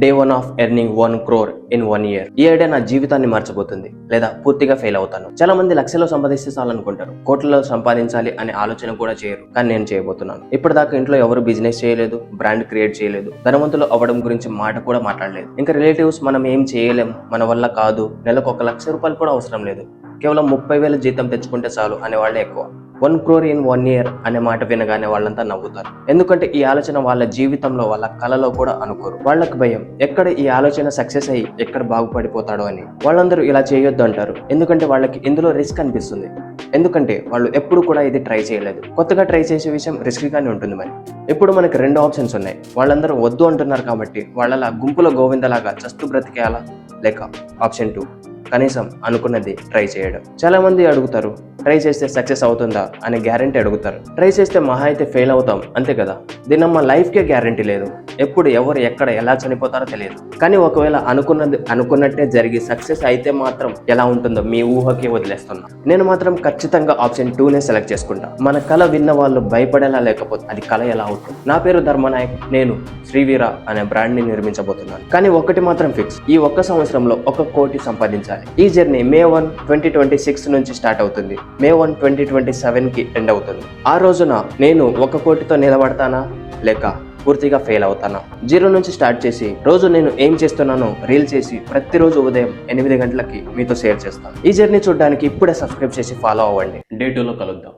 Day 1 of earning 1 crore in 1 year. ఈ idea నా జీవితాన్ని మార్చబోతుంది లేదా పూర్తిగా ఫెయిల్ అవుతాను. చాలా మంది లక్షల్లో సంపాదిస్తే చాలనుకుంటారు, కోట్లలో సంపాదించాలి అనే ఆలోచన కూడా చేయరు. కానీ నేను చేయబోతున్నాను. ఇప్పటిదాకా ఇంట్లో ఎవరు బిజినెస్ చేయలేదు, బ్రాండ్ క్రియేట్ చేయలేదు, ధనవంతులు అవ్వడం గురించి మాట కూడా మాట్లాడలేదు. ఇంకా రిలేటివ్స్ మనం ఏం చేయలేం, మన వల్ల కాదు, నెలకు 1 లక్ష రూపాయలు కూడా అవసరం లేదు, కేవలం 30,000 జీతం తెచ్చుకుంటే చాలు అనే వాళ్ళే ఎక్కువ. 1 crore ఇన్ 1 year అనే మాట వినగానే వాళ్ళంతా నవ్వుతారు. ఎందుకంటే ఈ ఆలోచన వాళ్ళ జీవితంలో, వాళ్ళ కళలో కూడా అనుకోరు. వాళ్ళకి భయం, ఎక్కడ ఈ ఆలోచన సక్సెస్ అయ్యి ఎక్కడ బాగుపడిపోతాడో అని. వాళ్ళందరూ ఇలా చేయొద్దు అంటారు, ఎందుకంటే వాళ్ళకి ఇందులో రిస్క్ అనిపిస్తుంది. ఎందుకంటే వాళ్ళు ఎప్పుడు కూడా ఇది ట్రై చేయలేదు. కొత్తగా ట్రై చేసే విషయం రిస్కీగానే ఉంటుంది. మరి ఇప్పుడు మనకి 2 ఆప్షన్స్ ఉన్నాయి. వాళ్ళందరూ వద్దు అంటున్నారు కాబట్టి వాళ్ళలా గుంపులో గోవిందలాగా చస్తూ బ్రతికేయాలా, లేక ఆప్షన్ 2 కనీసం అనుకున్నది ట్రై చేయడం. చాలా మంది అడుగుతారు, ట్రై చేస్తే సక్సెస్ అవుతుందా అని గ్యారంటీ అడుగుతారు. ట్రై చేస్తే మహా అయితే ఫెయిల్ అవుతాం, అంతే కదా. దీనమ్మ లైఫ్కే గ్యారంటీ లేదు, ఎప్పుడు ఎవరు ఎక్కడ ఎలా చనిపోతారో తెలియదు. కానీ ఒకవేళ అనుకున్నట్టే జరిగి సక్సెస్ అయితే మాత్రం ఎలా ఉంటుందో మీ ఊహకే వదిలేస్తున్నా. నేను మాత్రం ఖచ్చితంగా ఆప్షన్ 2నే సెలెక్ట్ చేసుకుంటా. మన కళ విన్న వాళ్ళు భయపడేలా లేకపోతే అది కళ ఎలా అవుతుంది. నా పేరు ధర్మనాయక్, నేను శ్రీవీర అనే బ్రాండ్ ని నిర్మించబోతున్నాను. కానీ ఒకటి మాత్రం ఫిక్స్, ఈ 1 సంవత్సరంలో 1 కోటి సంపాదించాలి. ఈ జర్నీ May 1, 2026 నుంచి స్టార్ట్ అవుతుంది. May 1, 2027కి ఎండ్ అవుతుంది. ఆ రోజున నేను 1 కోటితో నిలబడతానా లేక పూర్తిగా ఫెయిల్ అవుతానా? 0 నుంచి స్టార్ట్ చేసి రోజు నేను ఏం చేస్తున్నానో రీల్ చేసి ప్రతిరోజు ఉదయం 8 గంటలకి మీతో షేర్ చేస్తాను. ఈ జర్నీ చూడడానికి ఇప్పుడే సబ్స్క్రైబ్ చేసి ఫాలో అవ్వండి. Day 2లో కలుద్దాం.